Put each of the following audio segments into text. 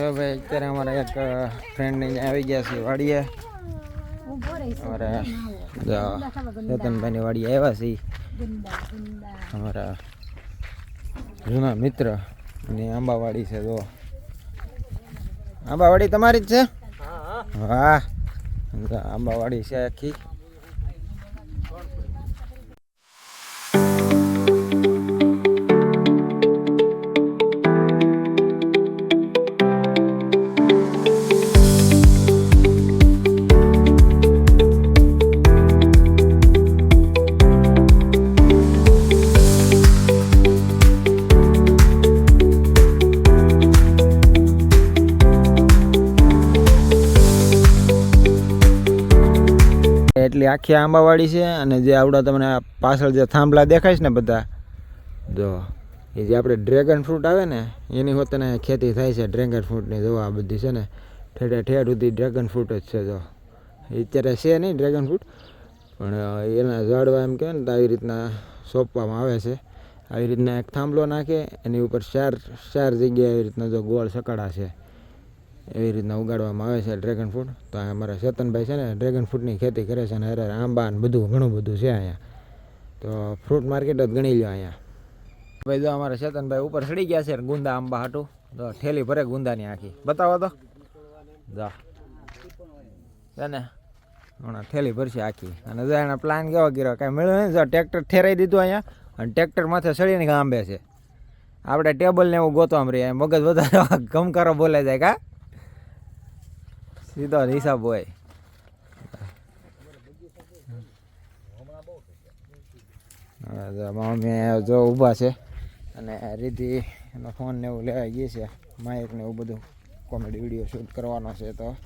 તો ભાઈ અત્યારે અમારા એક ફ્રેન્ડ ને આવી ગયા છે વાડીએ. અમારા ચેતનભાઈની વાડીએ આવ્યા છે અમારા જૂના મિત્ર ની આંબાવાડી છે. જો આંબાવાડી તમારી જ છે? હા, આંબાવાડી છે આખી. એટલી આખી આંબાવાડી છે. અને જે આવડા તમને પાછળ જે થાંભલા દેખાય છે ને બધા, જો એ જે આપણે ડ્રેગન ફ્રૂટ આવે ને એની હોતને ખેતી થાય છે ડ્રેગન ફ્રૂટની. જો આ બધી છે ને ઠેઠે ઠેઠ સુધી ડ્રેગન ફ્રૂટ જ છે. જો અત્યારે છે નહીં ડ્રેગન ફ્રૂટ, પણ એના ઝાડવા એમ કહેવાય ને તો આવી રીતના સોંપવામાં આવે છે. આવી રીતના એક થાંભલો નાખે એની ઉપર ચાર જગ્યાએ એવી રીતના જો ગોળ સકડા છે એવી રીતના ઉગાડવામાં આવે છે ડ્રેગન ફ્રૂટ. તો અમારા ચેતનભાઈ છે ને ડ્રેગન ફ્રૂટની ખેતી કરે છે. અને અરે આંબા ને બધું ઘણું બધું છે અહીંયા. તો ફ્રૂટ માર્કેટ જ ગણી લો અહીંયા. ભાઈ જો અમારા ચેતનભાઈ ઉપર ચડી ગયા છે ગુંદા આંબા હાટું. તો ઠેલી ભરે ગુંદાની આખી. બતાવો તો જા છે ને હમણાં ઠેલી ભરશે આખી. અને જો એના પ્લાન કેવો કર્યો કાંઈ મળ્યો નહીં. જો ટ્રેક્ટર ઠેરાઈ દીધું અહીંયા અને ટ્રેક્ટર માથે ચડીને આંબે છે. આપણે ટેબલ ને એવું ગોતવા રહીએ, મગજ વધારે ગમકારો બોલે જાય કા સીધો હિસાબ હોય. મમ્મી જો ઊભા છે અને રીતિ એનો ફોન ને એવું લેવાઈ ગઈ છે. માઇક ને એવું બધું કોમેડી વિડીયો શૂટ કરવાનો છે. તો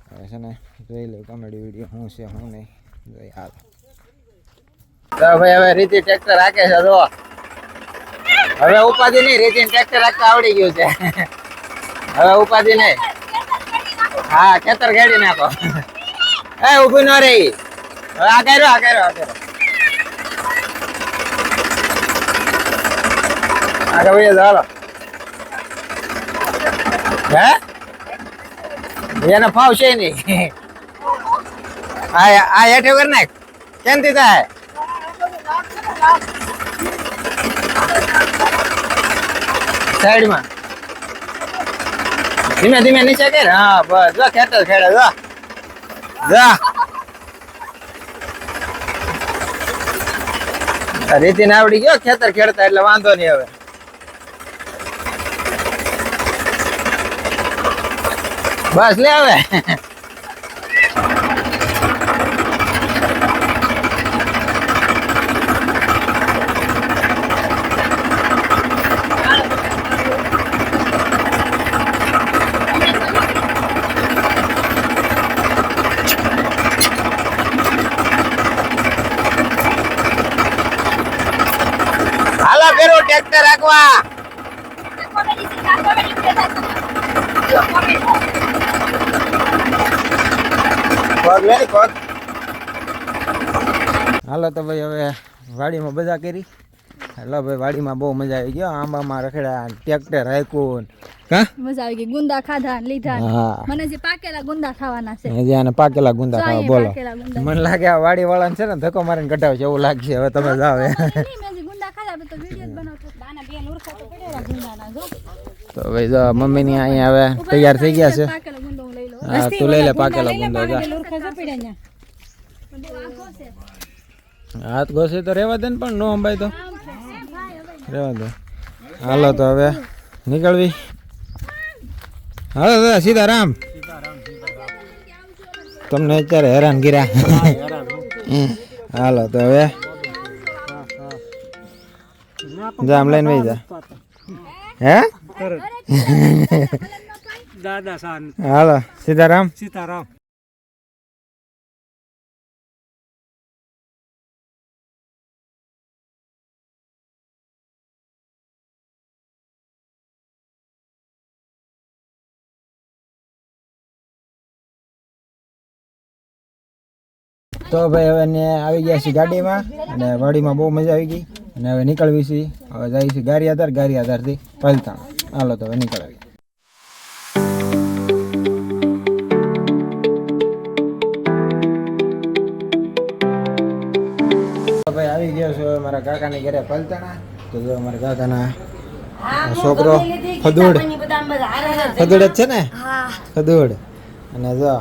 હવે છે ને જોઈ લે કોમેડી વિડીયો શું છે શું નહીં જોઈ હાલ. તો ભાઈ હવે રીતિ ટ્રેક્ટર હાકે છે. જો હવે ઉપાધિ નહીં, રીતિ ટ્રેક્ટર હાકતા આવડી ગયું છે. હવે ઉપાધિ નહીં. હા, ખેતર ગાડી નાખો. એ ઉભી ન રહી. હવે આ કર્યો આગળ ભાઈ ચાલો. હે એને ફાવ છે નહીં. આ હેઠે કરી નાખ. કેમથી થાય? સાઈડમાં ધીમે ધીમે નીચે કર. હા બસ જો ખેતર ખેડે. જો જા રીતિ ને આવડી ગયો ખેતર ખેડતા એટલે વાંધો નહીં. હવે બસ લે હવે. હાલો પેરો ટ્રેક્ટર રાખવા. હાલો તો ભાઈ હવે વાડીમાં બધા કરી. હાલો ભાઈ વાડીમાં બહુ મજા આવી ગયો. આંબામાં રખડ્યા, ટ્રેક્ટર હાંક્યું. કા મજા આવી ગઈ. ગુંદા ખાધા લીધા. મને જે પાકેલા ગુંદા ખાવાના છે. જે આને પાકેલા ગુંદા ખાવા બોલો. મને લાગે આ વાડી વાળાને છે ને ધક્કો મારીને કઢાવશે એવું લાગશે. હવે તમે જાવ. તો ભાઈ જો મમ્મી ની અહીંયા હવે તૈયાર થઈ ગયા છે. હા તું લઈ લે પાકેલો ગુંદો. હાથ ઘોસે તો રેવા દે ને, પણ નો અંબાઈ તો રેવા દે. હાલો તો હવે નીકળવી. હાલો દાદા સીતારામ. તમને અત્યારે હેરાન કર્યા. હાલો તો હવે જામ લઈને વહી જા. હે દાદા સાન. હાલો સીતારામ. સીતારામ. તો ભાઈ હવે આવી ગયા છીએ ગાડીમાં અને વાડીમાં બહુ મજા આવી ગઈ અને હવે નીકળવી છીએ. હવે જાય છે ગારિયાધારથી પલતાણ. હાલો તો હવે નીકળવી. કાકાની ઘરે પલતાણા. તો જો અમારા કાકાના છોકરો ફદુડ જ છે ને? ફદુડ. અને જો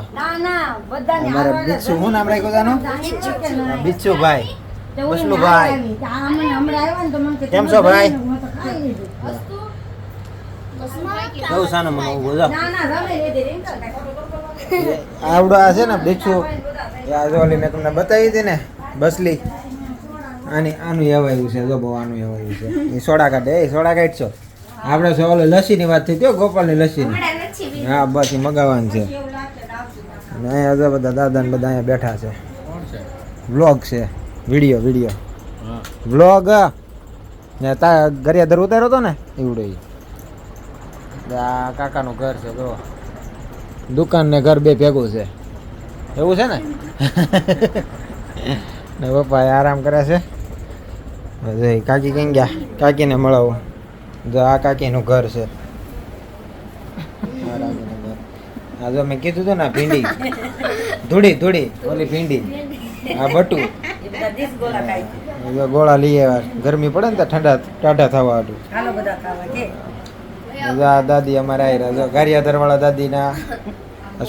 અમારે બિચ્છુ, શું નામ રાખ્યું તાનું? બિચ્છુભાઈ, બસલુભાઈ. કેમ છો ભાઈ? કેવું સાનું મને ઉભું જો આવડો આ છે ને બિચ્છુ. આ જો ઓલી મેં તમને બતાવી હતી ને બસલી, આનું એવાયું છે જો બહુ આનું એવાયું છે. એ સોડા કાઢે. એ સોડા કાઢશો આપણે ઓલો લસ્સીની વાત થઈ હતી, ગોપાલની લસ્સીની. હા બસ એ મગાવવાનું છે. અને અહીંયા જો બધા દાદા ને બધા અહીંયા બેઠા છે. વ્લોગ છે, વિડીયો વ્લોગ. ને તા ગરિયાદર ઉતાર્યો હતો ને એવડો. આ કાકાનું ઘર છે જો, દુકાન ને ઘર બે ભેગું છે એવું છે ને. ને પપ્પા આરામ કરે છે. કાકી કઈ ગયા? કાકીને મળાવો. જો આ કાકીનું ઘર છે. આ જો મેં કીધું હતું ને ભીંડી, ધૂળી ઓલી ભીંડી, આ બટુ ગોળા લઈ આવ્યા. ગરમી પડે ને તો ટાઢા થવા હતું. દાદી અમારે આવી રહ્યા. ગારિયાધર વાળા દાદી ના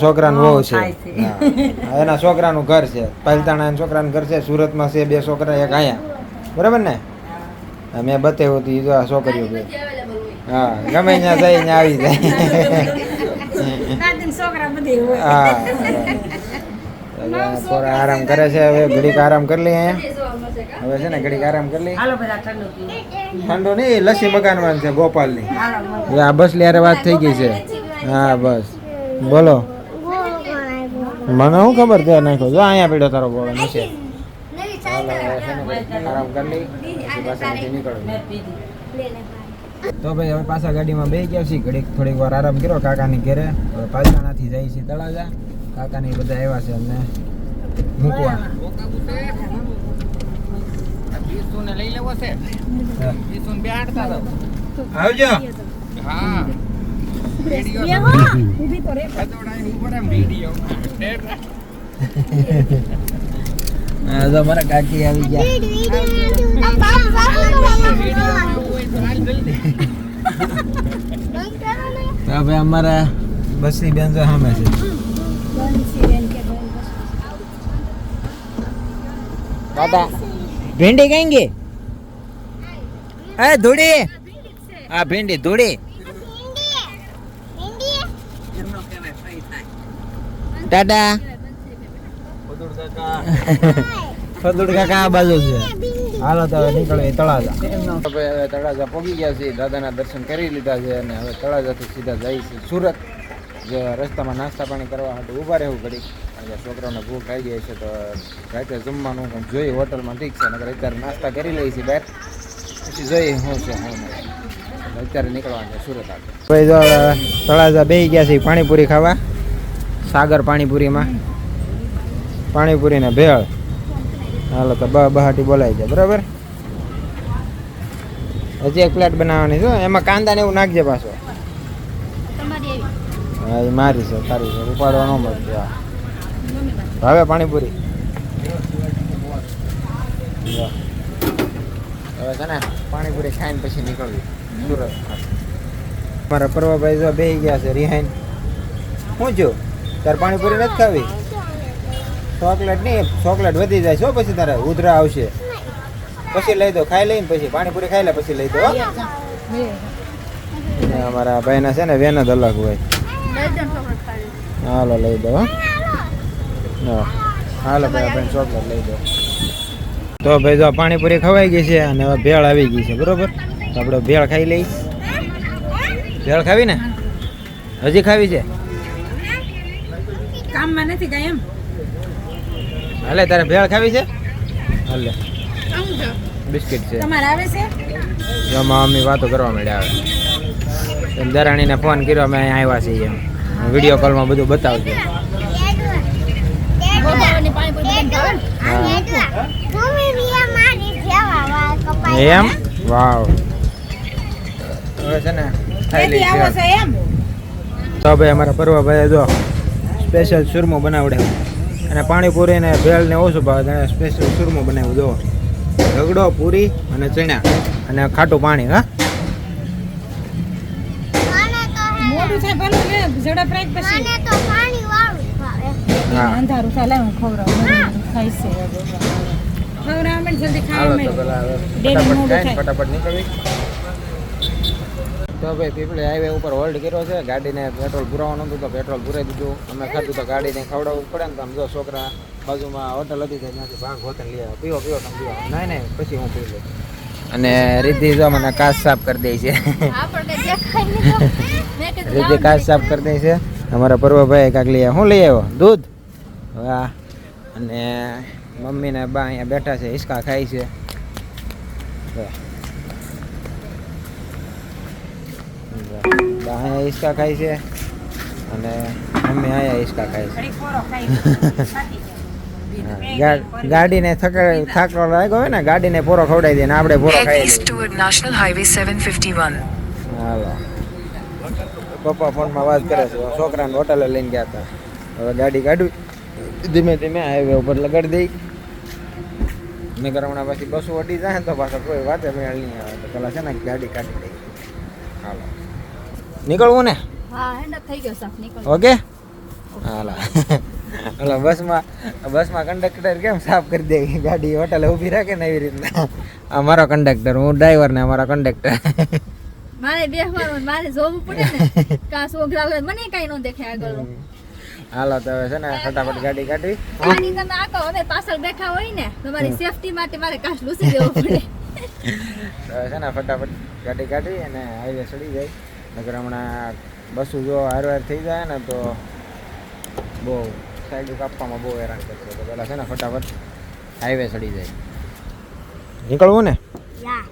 છોકરાનું વહુ છે. એના છોકરાનું ઘર છે. પાલતાણા છોકરાનું ઘર છે. સુરતમાં છે 2 છોકરા, એક અહીંયા. બરાબર ને? મેં બતાવ્યું હતું. જો આ છોકરીઓ બે. હા ગમે ત્યાં જઈને આવી જાય. હા થોડા આરામ કરે છે. હવે ઘડીક આરામ કરી લઈએ અહીંયા. હવે છે ને ઘડીક આરામ કરી લઈએ. ઠંડો નહીં, લસ્સી મગાનવાની છે ગોપાલની. આ બસલી યારે વાત થઈ ગઈ છે. હા બસ બોલો. મને શું ખબર છે નાખ્યો. જો અહીંયા પીડ્યો તારો ગોળો નીચે. આરામ કરી લઈ પછી પાછા નીકળો. તો ભાઈ હવે પાછા ગાડીમાં બેસી ગયા છીએ. ઘડીક થોડીક વાર આરામ કર્યો કાકાની ઘરે. હવે પાલતાણાથી જઈએ છીએ તળાજા. કાકાની બધા આવ્યા છે અમને મૂકવા. લઈ લેવો છે. આવજો. હા મારા કાકી આવી ગયા. હવે અમારા બસની બેન જો સામે છે. દાદા ભીંડી કઈ ગઈ? એ ધૂળી. આ ભીંડી ધૂળી. દાદા ફદુડ કાકા આ બાજુ છે. હાલો તો હવે નીકળે તળાજા. હવે તળાજા પહોંચી ગયા છીએ. દાદાના દર્શન કરી લીધા છે અને હવે તળાજાથી સીધા જાય છે સુરત. જે રસ્તામાં નાસ્તા પાણી કરવા માટે ઊભા રહેવું ઘડી. છોકરાઓને ભૂખ આવી ગઈ છે તો રાતે જમવાનું પણ જોઈએ હોટલમાં. ઠીક છે નકર અત્યારે નાસ્તા કરી લઈએ છીએ બહાર, પછી જોઈએ શું છે શું નહીં. અત્યારે નીકળવાનું છે સુરત આગળ. ભાઈ જો તળાજા બેસી ગયા છે પાણીપુરી ખાવા. સાગર પાણીપુરીમાં પાણીપુરી ને ભેળ. હાલો તો બહાટી બોલાવી જાય. બરાબર. હજી એક પ્લેટ બનાવવાની છે. એમાં કાંદા ને એવું નાખજે પાછો. હા એ મારી છે, તારી છે. ઉપાડવા ન મળશે. ભાવે પાણીપુરી. હવે છે ને પાણીપુરી ખાઈને પછી નીકળવી સુરત. મારા પરવાભાઈ જો બેસી ગયા છે રિહાઈન. શું જો તારે પાણીપુરી નથી ખાવી? ચોકલેટ નહીં, ચોકલેટ વધી જાય છો પછી તારે ઉધરા આવશે. પછી લઈ દો, ખાઈ લઈને પછી પાણીપુરી ખાઈ લે પછી લઈ દો. અમારા ભાઈના છે ને વેન જ અલગ હોય. હાલો લઈ દો. હાલો ભાઈ ભાઈ ચોકલેટ લઈ દો. તો ભાઈ જો પાણીપુરી ખવાઈ ગઈ છે અને હવે ભેળ આવી ગઈ છે. બરોબર. તો આપણે ભેળ ખાઈ લઈ. ભેળ ખાવી ને? હજી ખાવી છે? કામમાં નથી કઈ એમ. હાલે તારે ભેળ ખાવી છે? હાલે બિસ્કિટ છે. તમારે આવે છે? મમ્મી વાતો કરવા માંડ્યા. આવે એમ દરાણીને ફોન કર્યો અમે અહીંયા આવ્યા છીએ એમ વિડીયો કોલમાં બધું બતાવજો. એમ વાવ. હવે છે ને ખાઈ લઈ તો ભાઈ અમારા પરવાભાઈ જો સ્પેશિયલ સુરમો બનાવડે અને પાણીપુરી ને ભેળ ને ઓછું ભાવે સ્પેશિયલ સુરમો બનાવ્યું. જો રગડો, પૂરી અને ચણા અને ખાટું પાણી. હા મોડું થાય ભલે ને ઝડપ રાખ પછી હા અંધારું થાય લાવ ખવરાવ ખાઈ છે ખવરાવ મને જલ્દી હાલો ખાવા તો મળે પેલા હવે ડેલી ફટાફટ મોડું ખાઈને થાય. ફટાફટ નીકળવી. તો ભાઈ પીપળી હાઈવે ઉપર હોલ્ડ કર્યો છે. ગાડીને પેટ્રોલ પુરાવાનું હતું તો પેટ્રોલ પુરાઈ દીધું. અમે ખાધું તો ગાડીને ખવડાવવું પડે ને. તો આમ જો છોકરા બાજુમાં હોટલ હતી તો ત્યાંથી ભાગ હોતને લઈ આવ્યો. પીવો પીવો તમે પીવો. નહીં પછી હું પી લઉં. અને રિદ્ધિ જો મને કાચ સાફ કરી દે છે. રિદ્ધિ કાચ સાફ કરી દે છે. અમારા પર્વભાઈ કાંક લઈ આવ્યો. શું લઈ આવ્યો? દૂધ. વાહ. અને મમ્મી ને બા અહીંયા બેઠા છે, હિસકા ખાય છે. બા અહીંયા હિસકા ખાય છે અને મમ્મી અહીંયા હિસકા ખાય છે. ઘડી પોરો ખાઈ ગાડીને થાકલો લાગ્યો હોય ને, ગાડીને પોરો ખવડાવી દે ને આપણે પોરો ખાઈ East toward National Highway 751. હાલો. પપ્પા ફોનમાં વાત કરે છે. છોકરાને હોટલે લઈને ગયા હતા. હવે ગાડી કાઢવી ધીમે ધીમે હાઈવે ઉપર લગાડી દઈ. મેં હમણાં પછી બસો અડી જાય ને તો પાછો કોઈ વાતે મેળ નહીં આવે. તો પેલા છે ને ગાડી કાઢી દઈ. હાલો નીકળવું ને? હા હેન્ડ થઈ ગયો સાફ નીકળ. ઓકે હાલા. હાલો બસમાં કંડક્ટર કેમ સાફ કરી દે ગાડી હોટલે ઊભી રાખે ને એવી રીતના. આ મારો કંડક્ટર, હું ડ્રાઈવર ને અમારો કંડક્ટર. મારે બેસવાનું મારે જોવું પડે ને કા છોકરા મને કઈ ન દેખાય આગળ. હાલો તો હવે છે ને ફટાફટ ગાડી કાઢી. ગાડી તમે આકો હવે પાછળ બેઠા હોય ને તમારી સેફટી માટે મારે કાચ લૂસી દેવો પડે. તો હવે છે ને ફટાફટ ગાડી કાઢી અને હાઈવે ચડી જાય. નકર હમણાં બસો જો હારવાર થઈ જાય ને તો બહુ સાઈડ કાપવામાં બહુ હેરાન કરશે. તો પહેલાં છે ને ફટાફટ હાઈવે ચડી જાય. નીકળવું ને? યા